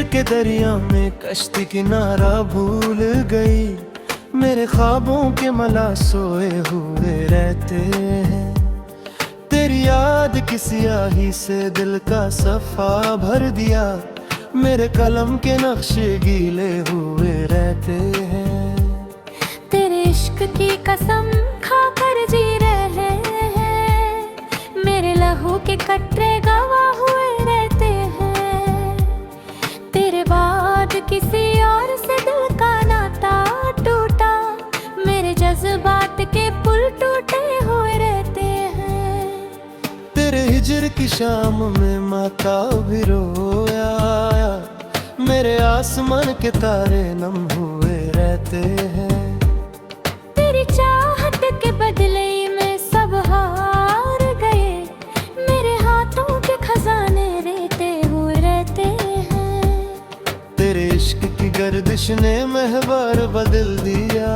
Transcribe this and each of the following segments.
हिजर के दरिया में कश्ती किनारा भूल गई। मेरे ख्वाबों के मला सोए हुए रहते हैं। तेरी याद की स्याही से दिल का सफा भर दिया। मेरे कलम के नक्शे गीले हुए रहते हैं। तेरे इश्क की कसम खाकर जी रहे हैं। मेरे लहू के कतरे गवाह हुए रहते हैं। तेरे बाद किसी और से दिल का नाता टूटा। मेरे जज्बात के पुल टूटे हुए रहते हैं। तेरे हिजर की शाम में माता भी रोया। मेरे आसमान के तारे नम हुए रहते हैं। तेरी चाहत के बदले में सब हार गए। मेरे हाथों के खजाने रहते हुए रहते हैं। तेरे इश्क की गर्दिश ने महवर बदल दिया।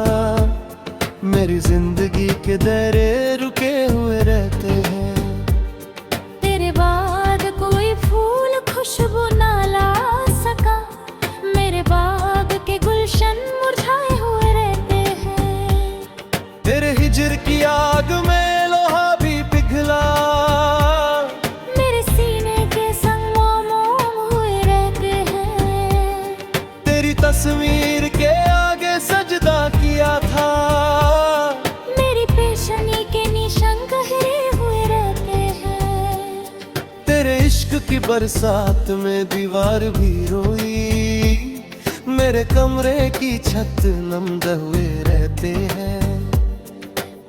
मेरी जिंदगी के दायरे रुके हुए रहते हैं। तेरे बाद कोई फूल खुशबू ना ला सका। मेरे बाग के गुलशन मुरझाए हुए रहते हैं। तेरे हिजर की आग में लोहा भी पिघला। मेरे सीने के संग मोम हुए रहते हैं। तेरी तस्वीर के आगे सजदा किया था। मेरी पेशनी के निशान गहरे हुए रहते हैं। तेरे इश्क की बरसात में दीवार भी रोई। मेरे कमरे की छत नम हुए रहते हैं।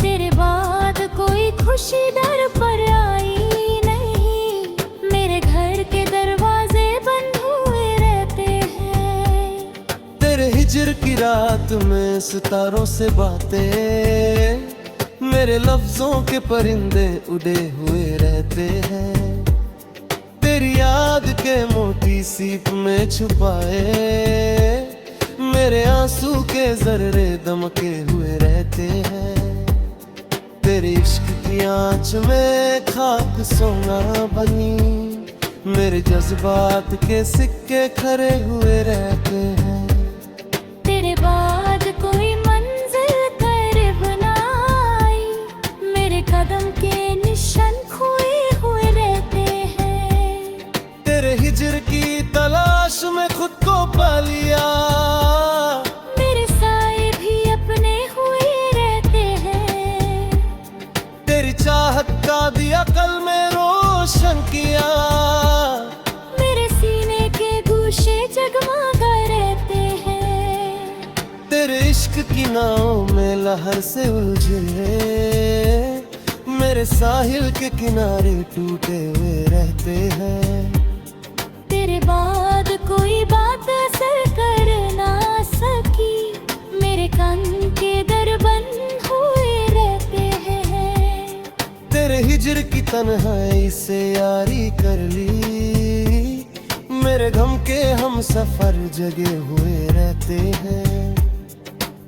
तेरे बाद कोई खुशी दर पर आई नहीं। मेरे घर के दरवाजे बंद हुए रहते हैं। तेरे हिजर की रात में सितारों से बातें। मेरे लफ्जों के परिंदे उड़े हुए रहते हैं। तेरी याद के मोती सीप में छुपाए। मेरे आंसू के जर्रे दमके हुए रहते हैं। तेरे इश्क की आंच में खाक सोना बनी। मेरे जज्बात के सिक्के खरे हुए रहते हैं। तेरे बाद कोई मंजिल करीब ना आई। मेरे कदम के निशान खोए हुए रहते हैं। तेरे हिजर की तलाश में खुद को पा लिया। मेरे साए भी अपने हुए रहते हैं। तेरी चाहत का दिया कल में रोशन किया। मेरे सीने के गूशे जगमगा रहते हैं। तेरे इश्क की नाव में लहर से उलझे। मेरे साहिल के किनारे टूटे हुए रहते हैं। तेरे बाद कोई बात असर कर ना सकी। मेरे कान के दर बंद हुए रहते हैं। तेरे हिजर की तन्हाई से यारी कर ली। मेरे गम के हम सफर जगे हुए रहते हैं।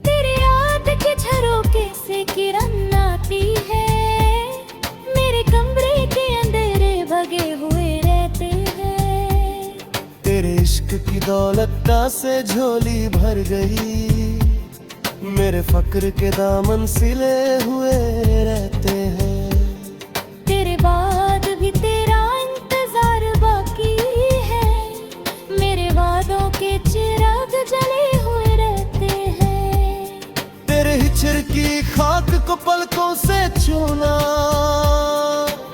तेरी याद के झरोके से किरण आती है। मेरे कमरे के अंधेरे भगे हुए रहते हैं। तेरे इश्क की दौलत से झोली भर गई। मेरे फक्र के दामन सिले हुए रहते हैं। तेरे बाद भी तेरा इंतजार बाकी है। मेरे वादों के चिराग जले हुए रहते हैं। तेरे हिजर की खाक को पलकों से छूना।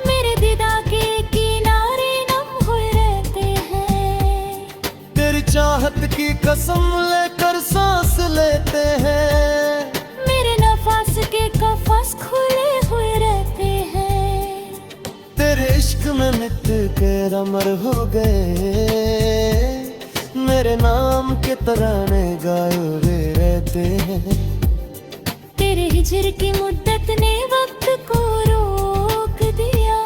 मेरे दीदा के किनारे नम हुए रहते हैं। तेरी चाहत की कसम लेकर सांस लेते हैं। मेरे नफास के कफस खुले हुए रहते हैं। तेरे इश्क में मिट के अमर हो गए। मेरे नाम के तराने गाए हुए रहते हैं। तेरे हिजर की मुद्दत ने वक्त को रोक दिया।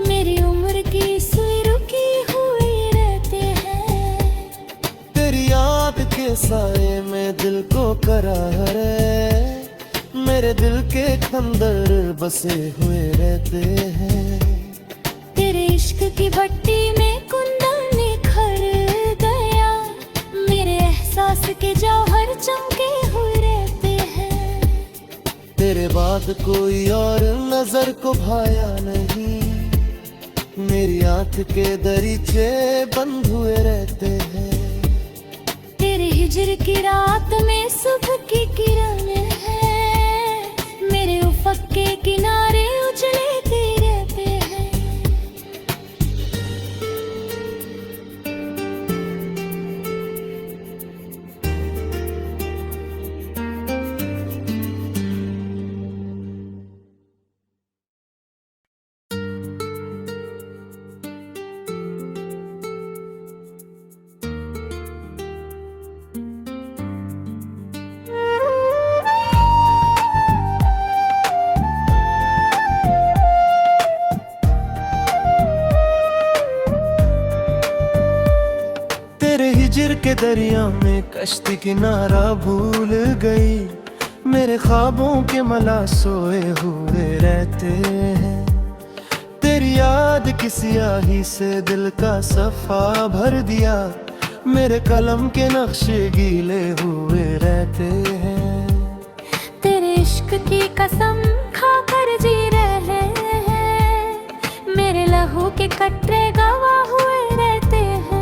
मेरी उम्र की सुई रुकी हुई रहते हैं। तेरी याद के साए में दिल को करार है। मेरे दिल के खंदर बसे हुए रहते हैं। तेरे इश्क की भट्टी में कुंदन निखर गया। पास के जौहर चमके हुए रहते हैं। तेरे बाद कोई और नजर को भाया नहीं, मेरी आंख के दरीचे बंद हुए रहते हैं। तेरे हिजर की रात में सुबह की किरण है, मेरे उफक के किनारे उजलते रहते हैं। तेरे हिजर के दरिया में कश्ती किनारा भूल गई, मेरे ख्वाबों के मला सोए हुए रहते हैं। तेरी याद की स्याही से दिल का सफा भर दिया, मेरे कलम के नक्शे गीले हुए रहते हैं। तेरे इश्क की कसम खाकर जी रहे हैं, मेरे लहू के कटरे गवाह हुए रहते हैं।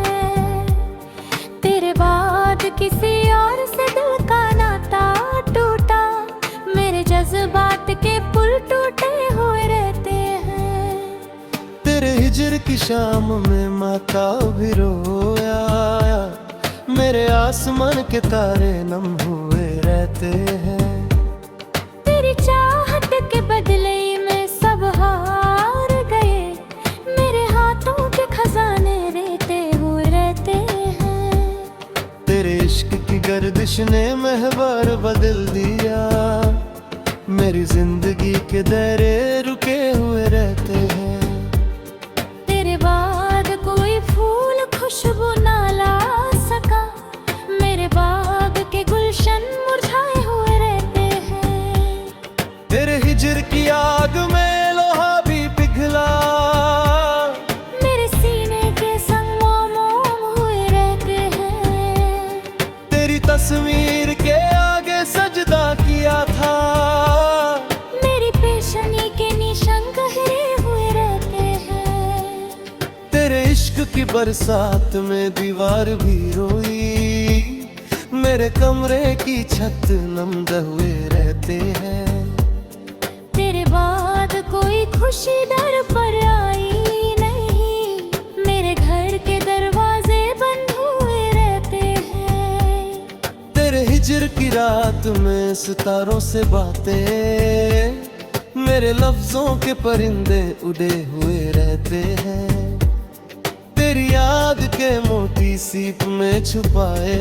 तेरे बाद किसी और से दिल का नाता टूटा, मेरे जज्बात के पुल टूटे हुए रहते हैं। तेरे हिजर की शाम में माता भी रोया, मेरे आसमान के तारे नम हुए रहते हैं। तेरी चाहत के बदले में सब हार गए, मेरे हाथों के खजाने रहते हुए रहते हैं। तेरे इश्क की गर्दिश ने महबर बदल दिया, मेरी जिंदगी के दायरे रुके हुए रहते हैं। तेरे बाद कोई फूल खुशबू ना ला सका, मेरे बाग के गुलशन मुरझाए हुए रहते हैं। तेरे हिजर की आग में लोहा भी पिघला, मेरे सीने के संग मोम हुए रहते हैं। तेरी तस्वीर के आगे सजदा किया था, मेरी पेशनी के निशान गहरे हुए रहते हैं। तेरे इश्क की बरसात में दीवार भी रोई, मेरे कमरे की छत नम हुए रहते हैं। तेरे बाद कोई खुशी दर पर आई नहीं, मेरे घर के दरवाजे बंद हुए रहते हैं। तेरे हिजर की रात में सितारों से बातें, मेरे लफ्जों के परिंदे उड़े हुए रहते हैं। तेरी याद के मोती सीप में छुपाए,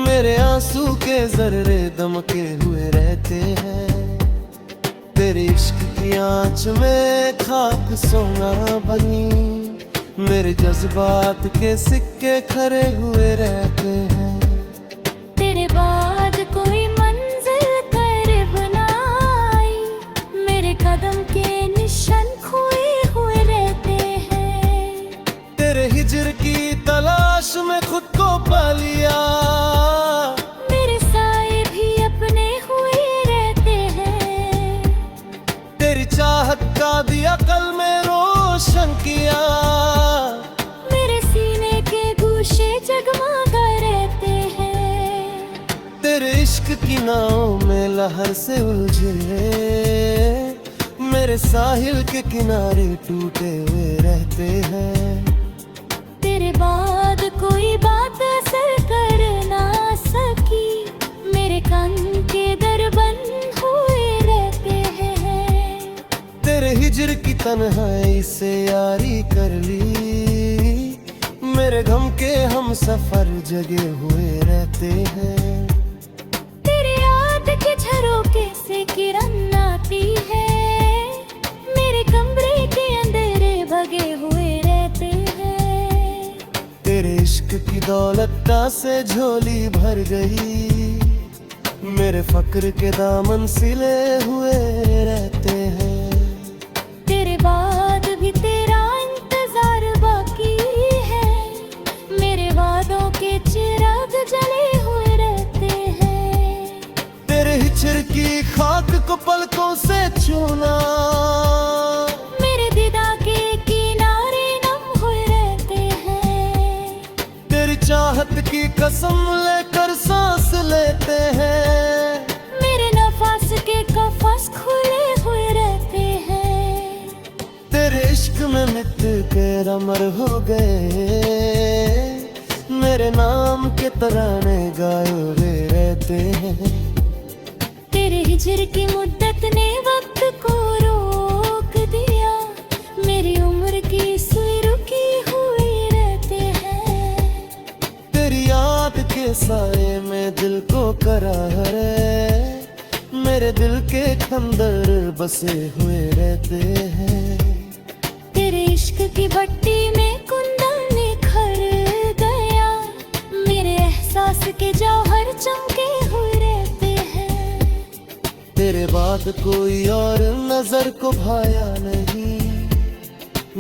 मेरे आंसू के जर्रे दमके हुए रहते हैं। तेरे इश्क की आंच में खाक सोना बनी, मेरे जज्बात के सिक्के खरे हुए रहते हैं। तेरे बाद कोई मंजिल करीब ना आई, मेरे कदम के निशान खोए हुए रहते हैं। तेरे हिजर की तलाश में खुद को पा लिया, मेरे साए भी अपने हुए रहते हैं। तेरी चाहत का दिया कल में रोशन किया, मेरे सीने के गूशे जगमगा रहते हैं। तेरे इश्क की नाव में लहर से उलझे, मेरे साहिल के किनारे टूटे हुए रहते हैं। तेरे बाद कोई बात असर कर ना सकी, मेरे कान के दर बंद हुए रहते हैं। तेरे हिजर की तन्हाई से यारी कर ली, मेरे गम के हम सफर जगे हुए रहते हैं। तेरे याद के झरोके से किरण आती है, मेरे कमरे के अंधेरे भगे हुए रहते हैं। तेरे इश्क की दौलत से झोली भर गई, मेरे फक्र के दामन सिले हुए रहते हैं। तेरे बाद भी तेरा इंतजार बाकी है, मेरे वादों के चिराग कसम लेकर सांस लेते हैं। मेरे नफास के कफस खुले हुए रहते हैं। तेरे इश्क में मिट के अमर हो गए, मेरे नाम के तराने गाए हुए रहते हैं। तेरे हिजर की मुद्दत ने वक्त को रोक दिया, मेरी उम्र की सुई रुकी हुई रहते हैं। तेरी याद के साए में दिल को करार है, मेरे दिल के खंदर बसे हुए रहते हैं। तेरे इश्क की भट्टी में कुंदन निखर गया, मेरे एहसास के जौहर चमके हुए रहते हैं। तेरे बाद कोई और नजर को भाया नहीं,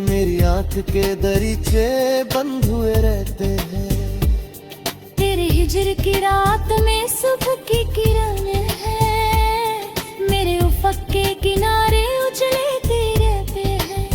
मेरी आंख के दरीचे बंद हुए रहते हैं। तेरे हिजर की रात में सुबह की किरण है, मेरे उफक के किनारे उजलते रहते हैं।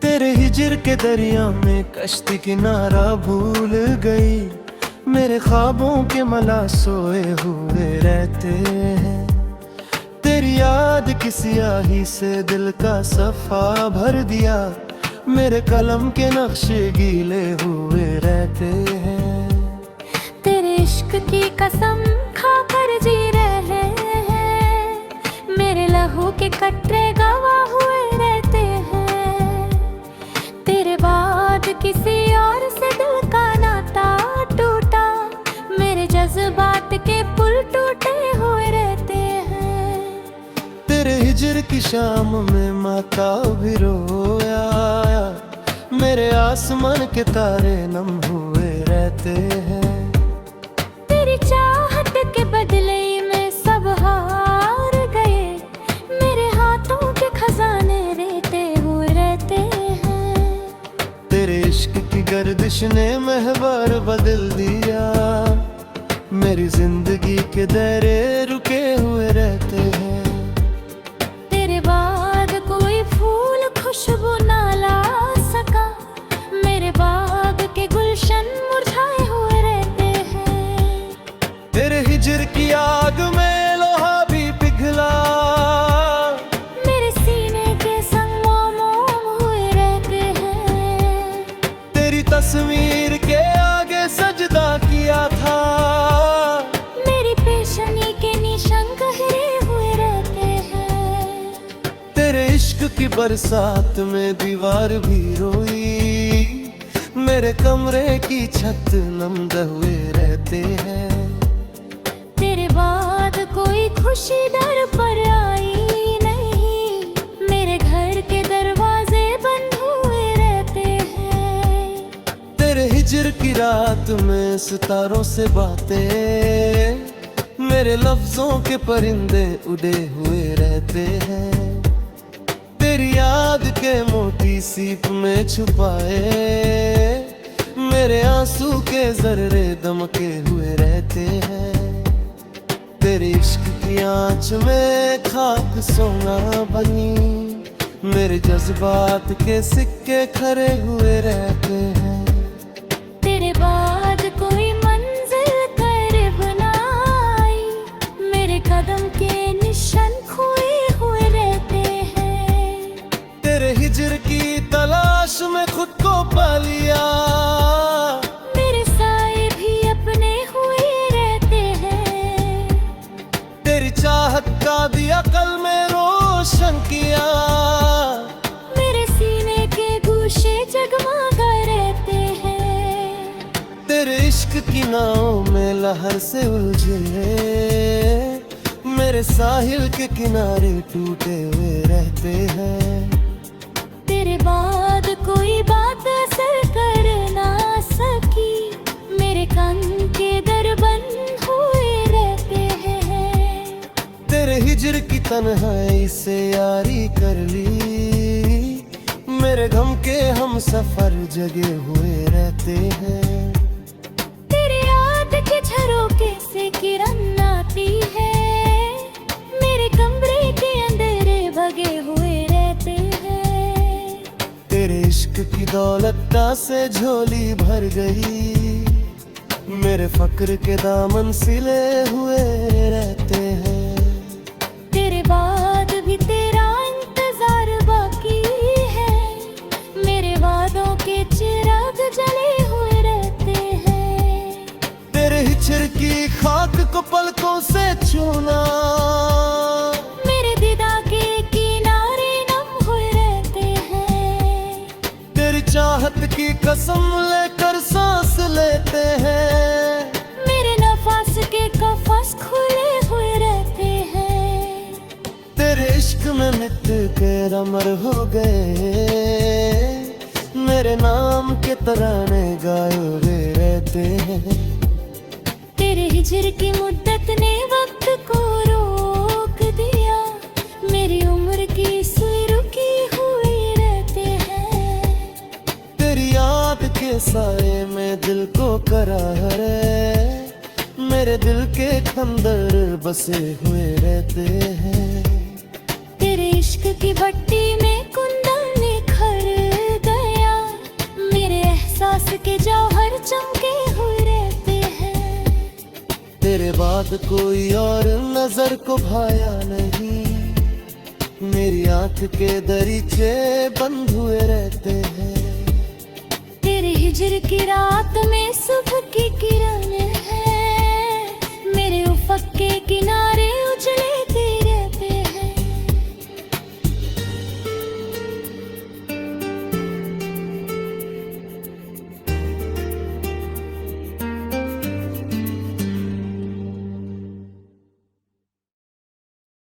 तेरे हिजर के दरिया में कश्ती किनारा भूल गई, मेरे ख्वाबों के मला सोए हुए रहते हैं। तेरी याद की स्याही से दिल का सफा भर दिया, मेरे कलम के नक्शे गीले हुए रहते हैं। तेरे इश्क की कसम खाकर जी रहे हैं, मेरे लहू के कटरे गवाह हुए रहते हैं। तेरे बाद किसी और से दिल का नाता टूटा, मेरे जज्बात के पुल टूटे हुए रहते हैं। तेरे हिजर की शाम में माता भी रोया, मेरे आसमान के तारे नम हुए रहते हैं। तेरी चाहत के बदले में सब हार गए, मेरे हाथों के खजाने रहते हुए रहते हैं। तेरे इश्क की गर्दिश ने महवर बदल दिया, मेरी जिंदगी के दायरे रुके हुए रहते हैं। तेरे बाद कोई फूल खुशबू ना ला सका, मेरे बाग के गुलशन मुरझाए हुए रहते हैं। तेरे हिजर की आग में लोहा भी पिघला, मेरे सीने के संग मोम हुए रहते हैं। तेरी तस्वीर के आगे सजदा किया था, मेरी पेशनी के निशान गहरे हुए रहते हैं। तेरे इश्क की बरसात में दीवार भी रोई, मेरे कमरे की छत नम हुए रहते हैं। तेरे बाद कोई खुशी दर पर आई नहीं, मेरे घर के दरवाजे बंद हुए रहते हैं। तेरे हिजर की रात में सितारों से बातें, मेरे लफ्जों के परिंदे उड़े हुए रहते हैं। तेरी याद के मोती सीप में छुपाए, मेरे आंसू के जर्रे दमके हुए रहते हैं। तेरे इश्क की आंच में खाक सोना बनी, मेरे जज्बात के सिक्के खरे हुए रहते हैं। तेरे बाद कोई मंजिल करीब ना आई, मेरे कदम के निशान खोए हुए रहते हैं। तेरे हिजर की तलाश में खुद को पा लिया, मेरे साए भी अपने हुए रहते हैं। तेरी चाहत का दिया कल में रोशन किया, मेरे सीने के गूशे जगमगा रहते हैं। तेरे इश्क की नाव में लहर से उलझे, मेरे साहिल के किनारे टूटे हुए रहते हैं। तेरे बाद कोई बात असर कर ना सकी, मेरे कान के दर बंद हुए रहते हैं। तेरे हिजर की तन्हाई से यारी कर ली, मेरे गम के हम सफर जगे हुए रहते हैं। तेरे याद के झरोखे से किरण आती है, मेरे कमरे के अंधेरे भगे हुए रहते हैं। तेरे इश्क की दौलत से झोली भर गई, मेरे फक्र के दामन सिले हुए रहते हैं। तेरे बाद भी तेरा इंतजार बाकी है, मेरे वादों के चिराग जले हुए रहते हैं। तेरे हिजर की खाक को पलकों से छूना, मेरे दीदा के किनारे नम हुए रहते हैं। तेरी चाहत की कसम लेकर सांस लेते हैं। मेरे नफास के कफस खुले हुए रहते हैं। तेरे इश्क में मिट के अमर हो गए, मेरे नाम के तराने गाए हुए रहते हैं। तेरे हिजर की मुद्दत ने वक्त को रोक दिया, मेरी उम्र की सुई रुकी हुई रहते हैं। तेरी याद के साए में दिल को करार है, मेरे दिल के खंदर बसे हुए रहते हैं। तेरे इश्क की भट्टी में कुंदन निखर गया, मेरे एहसास के जौहर चमके हुए रहते हैं। तेरे बाद कोई और नजर को भाया नहीं, मेरी आंख के दरीचे बंद हुए रहते हैं। तेरे हिजर की रात में सुबह की किरण है, मेरे उफक के किनारे उजले